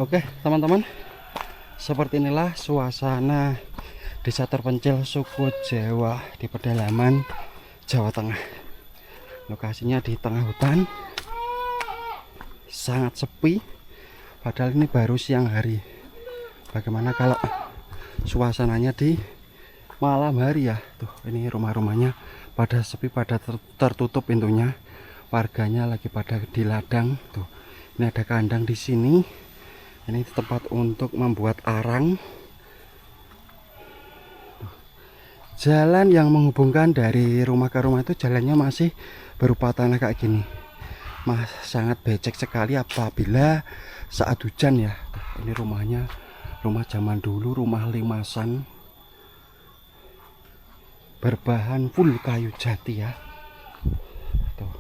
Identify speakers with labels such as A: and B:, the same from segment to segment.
A: Oke teman-teman, seperti inilah suasana desa terpencil suku Jawa di pedalaman Jawa Tengah. Lokasinya di tengah hutan, sangat sepi, padahal ini baru siang hari. Bagaimana kalau suasananya di malam hari ya? Tuh, ini rumah-rumahnya pada sepi, pada tertutup pintunya. Warganya lagi pada di ladang. Tuh, ini ada kandang di sini. Ini tempat untuk membuat arang. Jalan yang menghubungkan dari rumah ke rumah itu jalannya masih berupa tanah kayak gini. Sangat becek sekali apabila saat hujan ya. Ini rumahnya, rumah zaman dulu, rumah limasan, berbahan full kayu jati ya. Tuh.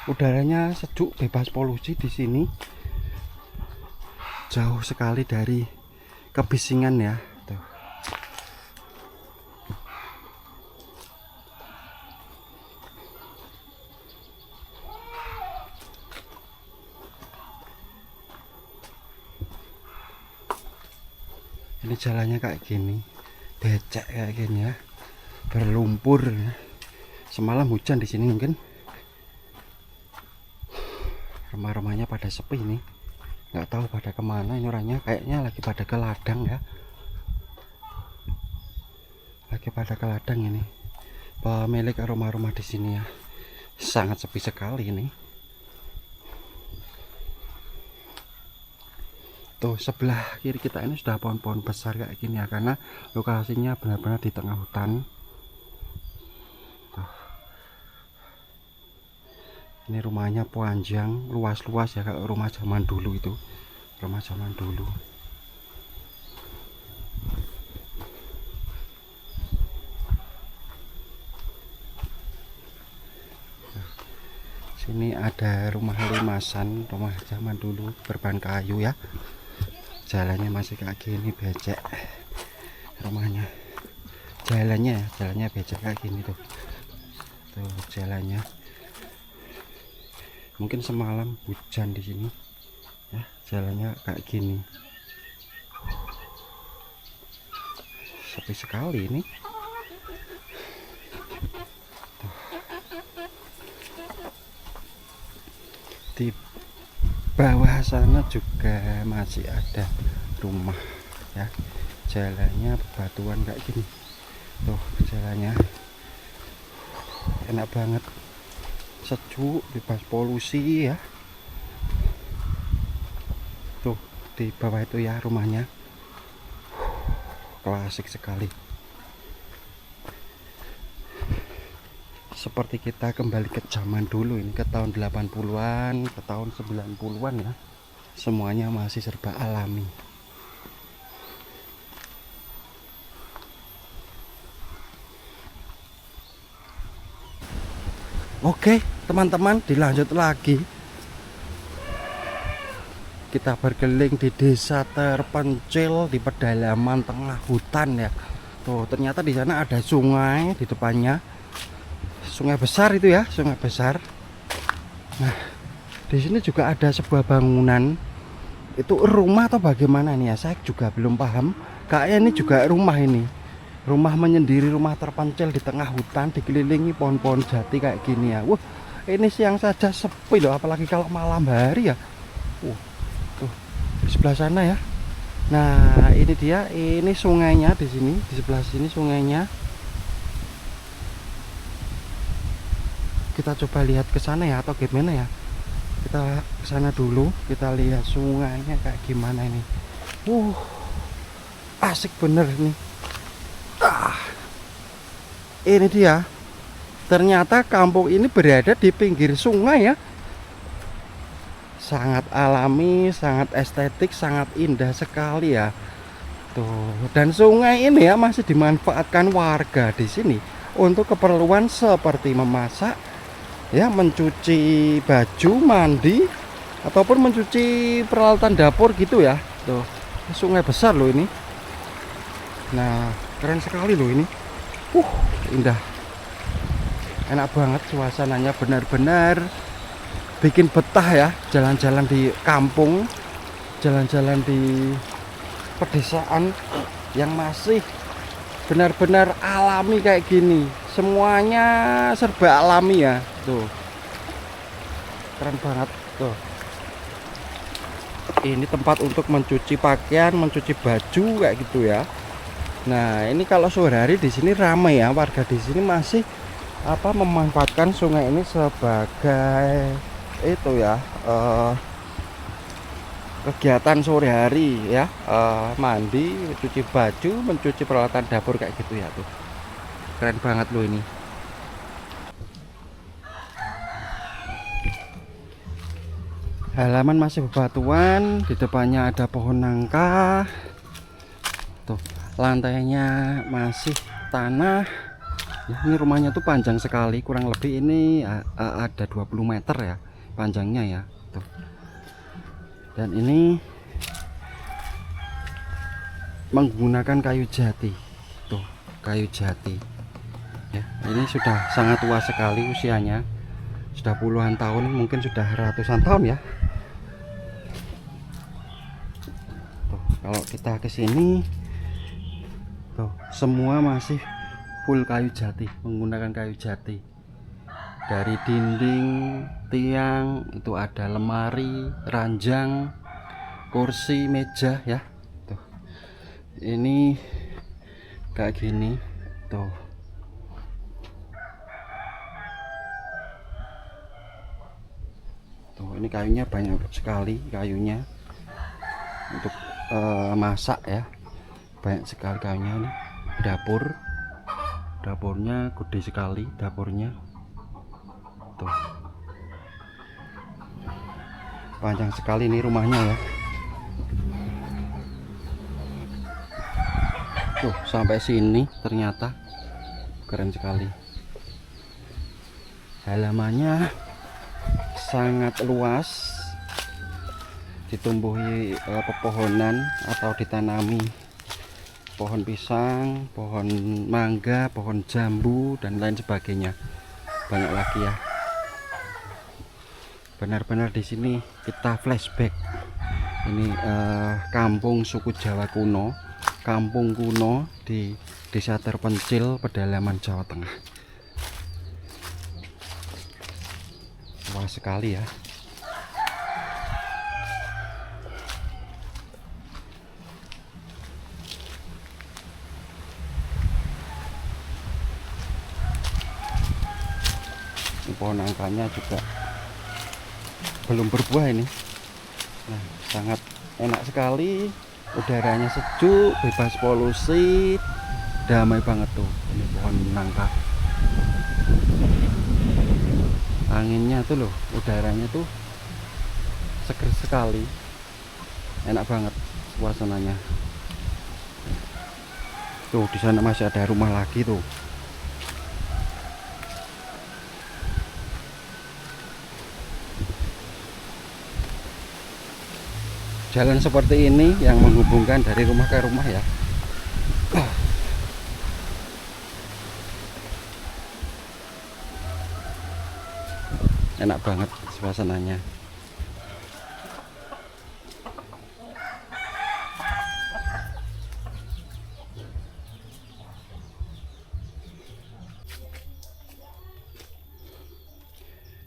A: Udaranya sejuk, bebas polusi di sini. Jauh sekali dari kebisingan ya. Tuh. Ini jalannya kayak gini, becek kayak gini ya, berlumpur ya. Semalam hujan di sini mungkin. Rumah-rumahnya pada sepi nih. Nggak tahu pada kemana ini orangnya, kayaknya lagi pada ke ladang ya, lagi pada ke ladang ini pemilik rumah-rumah di sini ya. Sangat sepi sekali ini. Tuh sebelah kiri kita ini sudah pohon-pohon besar kayak gini ya, karena lokasinya benar-benar di tengah hutan. Tuh. Ini rumahnya panjang, luas-luas ya, kalau rumah zaman dulu itu, rumah zaman dulu. Sini ada rumah limasan, rumah zaman dulu berbahan kayu ya. Jalannya masih kayak gini, becek rumahnya. Jalannya becek kayak gini tuh. Tuh jalannya. Mungkin semalam hujan di sini ya, jalannya kayak gini. Sepi sekali ini. Tuh. Di bawah sana juga masih ada rumah ya. Jalannya bebatuan kayak gini. Tuh jalannya enak banget, sejuk, bebas polusi ya. Tuh di bawah itu ya rumahnya, klasik sekali. Seperti kita kembali ke zaman dulu ini, ke tahun 80-an, ke tahun 90-an ya. Semuanya masih serba alami. Oke teman-teman, dilanjut lagi. Kita berkeliling di desa terpencil di pedalaman tengah hutan ya. Tuh ternyata di sana ada sungai di depannya. Sungai besar itu ya, sungai besar. Nah, di sini juga ada sebuah bangunan. Itu rumah atau bagaimana nih ya? Saya juga belum paham. Kayaknya ini juga rumah ini. Rumah menyendiri, rumah terpencil di tengah hutan, dikelilingi pohon-pohon jati kayak gini ya. Wah, ini siang saja sepi loh, apalagi kalau malam hari ya. Tuh, di sebelah sana ya. Nah, ini dia, ini sungainya di sini, di sebelah sini sungainya. Kita coba lihat ke sana ya, atau gimana ya? Kita ke sana dulu, kita lihat sungainya kayak gimana ini. Asik bener nih. Ini dia. Ternyata kampung ini berada di pinggir sungai ya. Sangat alami, sangat estetik, sangat indah sekali ya. Tuh, dan sungai ini ya masih dimanfaatkan warga di sini untuk keperluan seperti memasak, ya, mencuci baju, mandi, ataupun mencuci peralatan dapur gitu ya. Tuh, sungai besar loh ini. Nah, keren sekali loh ini. Indah. Enak banget suasananya, benar-benar bikin betah ya jalan-jalan di kampung. jalan-jalan di pedesaan yang masih benar-benar alami kayak gini. Semuanya serba alami ya. Tuh. Keren banget tuh. Ini tempat untuk mencuci pakaian, mencuci baju kayak gitu ya. Nah, ini kalau sore hari di sini ramai ya. Warga di sini masih memanfaatkan sungai ini sebagai itu ya, kegiatan sore hari ya, mandi, mencuci baju, mencuci peralatan dapur kayak gitu ya tuh. Keren banget loh ini. Halaman masih bebatuan, di depannya ada pohon nangka. Tuh, lantainya masih tanah. Ya, ini rumahnya tuh panjang sekali, kurang lebih ini ada 20 meter ya panjangnya ya. Tuh. Dan ini menggunakan kayu jati. Tuh, kayu jati. Ya, ini sudah sangat tua sekali usianya. Sudah puluhan tahun, mungkin sudah ratusan tahun ya. Tuh, kalau kita ke sini tuh, semua masih full kayu jati, menggunakan kayu jati. Dari dinding, tiang itu ada lemari, ranjang, kursi, meja ya. Tuh. Ini kayak gini. Tuh. Tuh, ini kayunya banyak sekali kayunya. Untuk masak ya. Banyak sekali kayunya ini. Dapurnya gede sekali dapurnya. Tuh. Panjang sekali ini rumahnya ya. Tuh, sampai sini ternyata keren sekali. Halamannya sangat luas, ditumbuhi pepohonan atau ditanami pohon pisang, pohon mangga, pohon jambu dan lain sebagainya. Banyak lagi ya. Benar-benar di sini kita flashback. Ini kampung suku Jawa kuno, kampung kuno di Desa terpencil pedalaman Jawa Tengah. Wah sekali ya. Pohon nangkanya juga belum berbuah ini. Nah, sangat enak sekali, udaranya sejuk, bebas polusi, damai banget tuh. Ini pohon nangka, anginnya tuh loh, udaranya tuh seger sekali, enak banget suasananya. Tuh di sana masih ada rumah lagi tuh. Jalan seperti ini yang menghubungkan dari rumah ke rumah ya. Enak banget suasananya.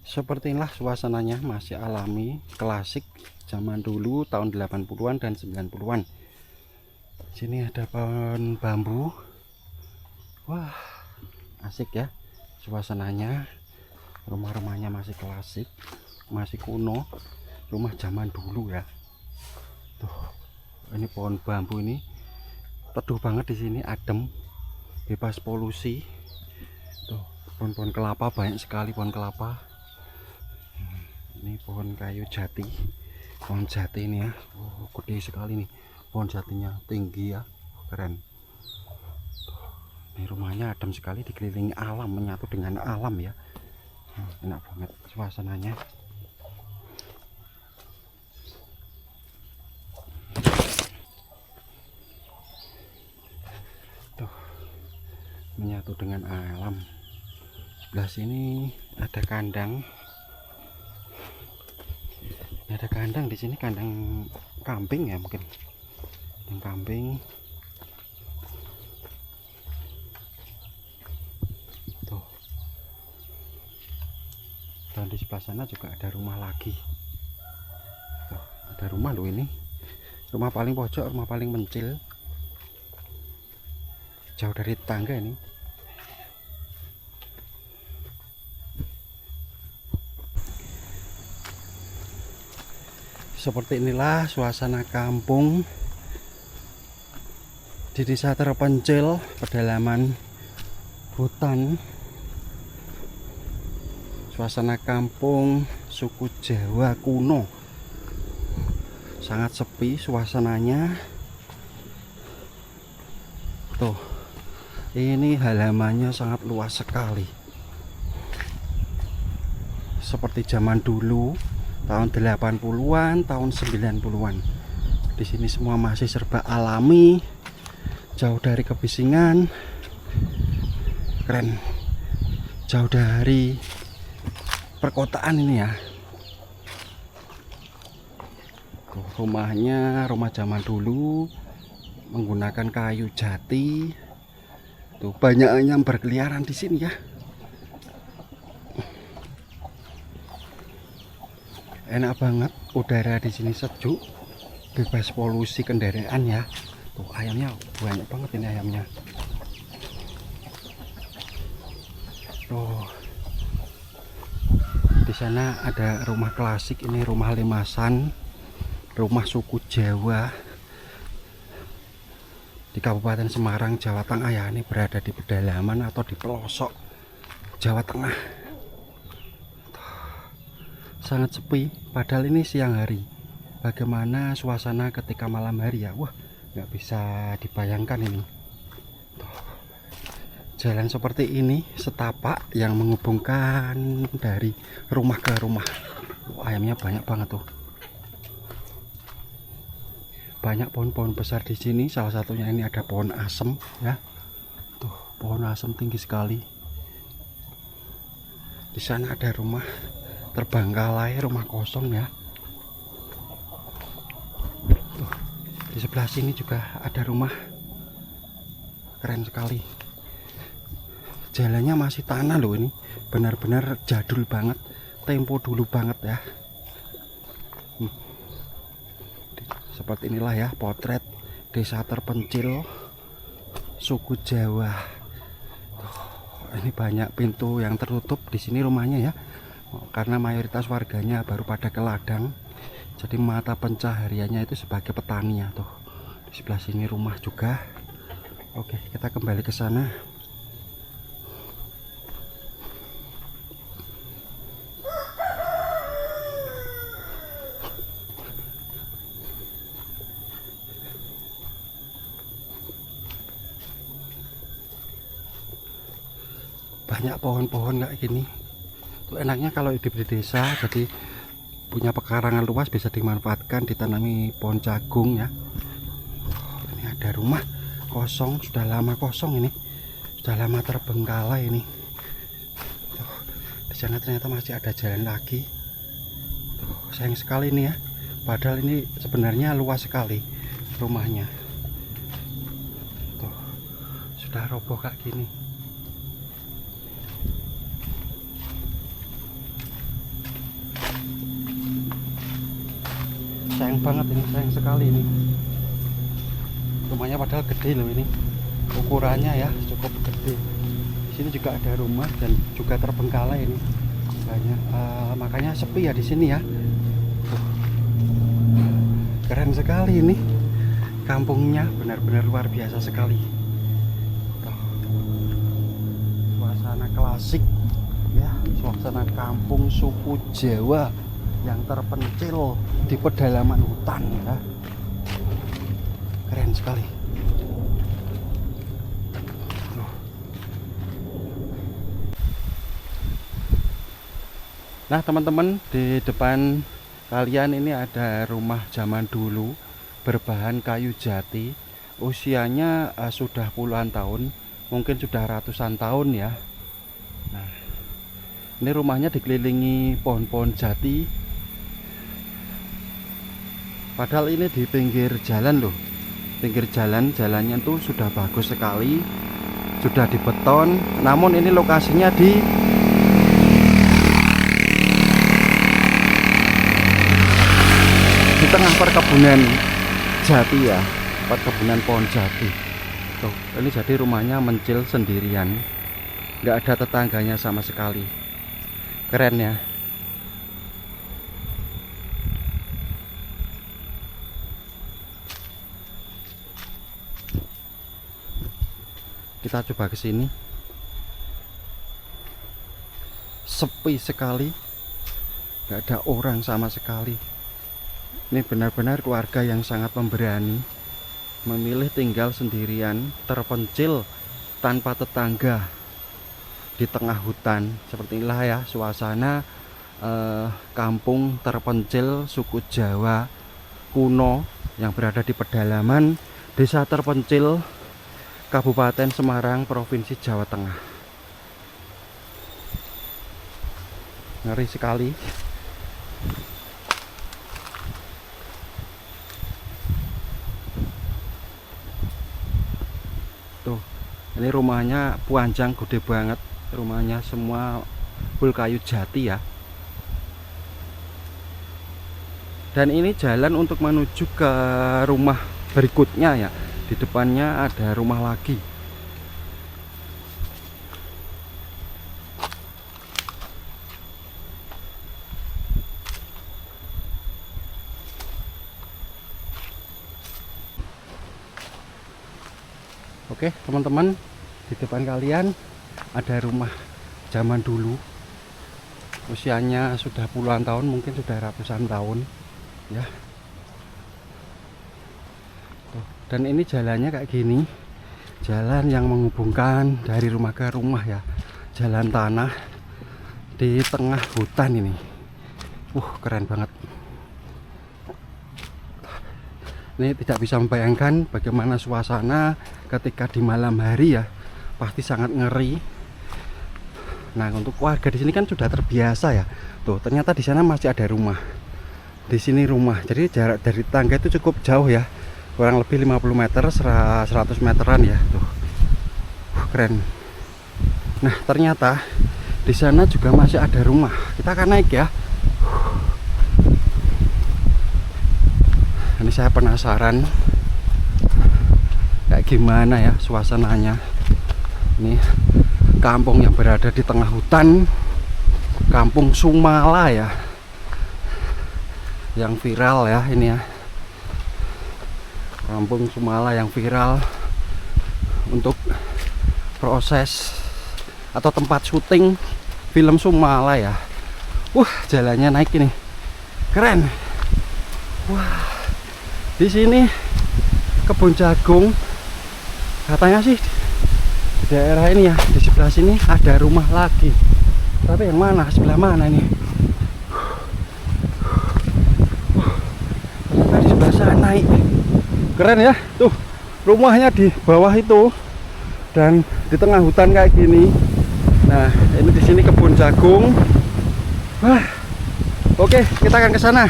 A: Seperti inilah suasananya, masih alami, klasik zaman dulu tahun 80-an dan 90-an. Sini ada pohon bambu. Wah, asik ya suasananya. Rumah-rumahnya masih klasik, masih kuno, rumah zaman dulu ya. Tuh, ini pohon bambu ini teduh banget di sini, adem, bebas polusi. Tuh, pohon-pohon kelapa banyak sekali, pohon kelapa. Ini pohon kayu jati, pohon jati ini ya. Oh, gede sekali nih pohon jatinya, tinggi ya, keren. Tuh, ini rumahnya adem sekali, dikelilingi alam, menyatu dengan alam ya. Enak banget suasananya. Tuh, menyatu dengan alam. Sebelah sini ada kandang. Ini ada kandang di sini, kandang kambing ya mungkin. Kandang kambing. Tuh. Dan di sebelah sana juga ada rumah lagi. Tuh, ada rumah loh ini. Rumah paling pojok, rumah paling mencil. Jauh dari tangga ini. Seperti inilah suasana kampung di desa terpencil pedalaman hutan. Suasana kampung suku Jawa kuno, sangat sepi suasananya. Tuh, ini halamannya sangat luas sekali, seperti zaman dulu tahun 80-an, tahun 90-an. Di sini semua masih serba alami, jauh dari kebisingan, keren, jauh dari perkotaan ini ya. Tuh, rumahnya rumah zaman dulu menggunakan kayu jati. Tuh, banyak ayam berkeliaran di sini ya. Enak banget, udara di sini sejuk, bebas polusi kendaraan ya. Tuh, ayamnya banyak banget ini ayamnya. Tuh, di sana ada rumah klasik, ini rumah limasan, rumah suku Jawa di Kabupaten Semarang, Jawa Tengah ya. Ini berada di pedalaman atau di pelosok Jawa Tengah. Sangat sepi, padahal ini siang hari. Bagaimana suasana ketika malam hari ya? Wah, nggak bisa dibayangkan ini. Tuh, jalan seperti ini, setapak yang menghubungkan dari rumah ke rumah. Ayamnya banyak banget tuh. Banyak pohon-pohon besar di sini. Salah satunya ini ada pohon asem ya. Tuh, pohon asem tinggi sekali. Di sana ada rumah terbengkalai, rumah kosong ya. Tuh, di sebelah sini juga ada rumah, keren sekali. Jalannya masih tanah loh ini, benar-benar jadul banget, tempo dulu banget ya. Seperti inilah ya potret desa terpencil suku Jawa. Tuh, ini banyak pintu yang tertutup di sini rumahnya ya. Karena mayoritas warganya baru pada ke ladang, jadi mata pencahariannya itu sebagai petani ya. Tuh, di sebelah sini rumah juga. Oke, kita kembali ke sana. Banyak pohon-pohon kayak gini. Enaknya kalau hidup di desa, jadi punya pekarangan luas, bisa dimanfaatkan ditanami pohon jagung ya. Ini ada rumah kosong, sudah lama kosong ini, sudah lama terbengkalai ini. Di sana ternyata masih ada jalan lagi. Sayang sekali ini ya, padahal ini sebenarnya luas sekali rumahnya. Tuh, sudah roboh kayak gini. Sayang banget ini, sayang sekali ini. Rumahnya padahal gede loh ini, ukurannya ya cukup gede. Di sini juga ada rumah dan juga terbengkalai ini banyak, makanya sepi ya di sini ya. Tuh, keren sekali ini, kampungnya benar-benar luar biasa sekali. Tuh, suasana klasik ya, suasana kampung suku Jawa yang terpencil di pedalaman hutan ya. Keren sekali. Nah teman-teman, di depan kalian ini ada rumah zaman dulu berbahan kayu jati. Usianya sudah puluhan tahun, mungkin sudah ratusan tahun ya. Nah, ini rumahnya dikelilingi pohon-pohon jati. Padahal ini di pinggir jalan loh. Pinggir jalan, jalannya tuh sudah bagus sekali, sudah dibeton. Namun ini lokasinya di tengah perkebunan jati ya, perkebunan pohon jati. Tuh, ini jadi rumahnya mencil sendirian, nggak ada tetangganya sama sekali. Keren ya. Kita coba ke sini. Sepi sekali, nggak ada orang sama sekali. Ini benar-benar keluarga yang sangat pemberani, memilih tinggal sendirian, terpencil, tanpa tetangga, di tengah hutan. Seperti inilah ya suasana kampung terpencil suku Jawa kuno yang berada di pedalaman desa terpencil Kabupaten Semarang, Provinsi Jawa Tengah. Ngeri sekali. Tuh, ini rumahnya panjang, gede banget. Rumahnya semua full kayu jati ya. Dan ini jalan untuk menuju ke rumah berikutnya ya. Di depannya ada rumah lagi. Oke teman-teman, di depan kalian ada rumah zaman dulu. Usianya sudah puluhan tahun, mungkin sudah ratusan tahun ya. Dan ini jalannya kayak gini, jalan yang menghubungkan dari rumah ke rumah ya, jalan tanah di tengah hutan ini. Keren banget. Ini tidak bisa membayangkan bagaimana suasana ketika di malam hari ya, pasti sangat ngeri. Nah, untuk warga di sini kan sudah terbiasa ya. Tuh, ternyata di sana masih ada rumah. Di sini rumah. Jadi jarak dari tangga itu cukup jauh ya. Kurang lebih 50 meter, 100 meteran ya. Tuh. Keren. Nah, ternyata di sana juga masih ada rumah. Kita akan naik ya. Ini saya penasaran kayak gimana ya suasananya. Ini kampung yang berada di tengah hutan, Kampung Sumala ya, yang viral ya ini ya. Kampung Sumala yang viral untuk proses atau tempat syuting film Sumala ya. Jalannya naik ini, keren. Di sini kebun jagung, katanya sih di daerah ini ya, di sebelah sini ada rumah lagi. Tapi yang mana, sebelah mana ini? Ternyata di sebelah sana naik. Keren ya, tuh rumahnya di bawah itu dan di tengah hutan kayak gini. Nah, ini di sini kebun jagung. Oke, kita akan ke sana.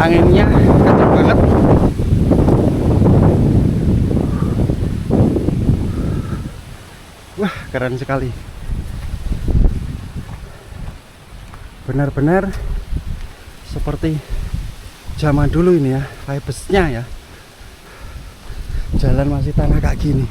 A: Anginnya kencang banget. Keren sekali. Benar-benar seperti zaman dulu ini ya, kayak busnya ya. Jalan masih tanah kayak gini.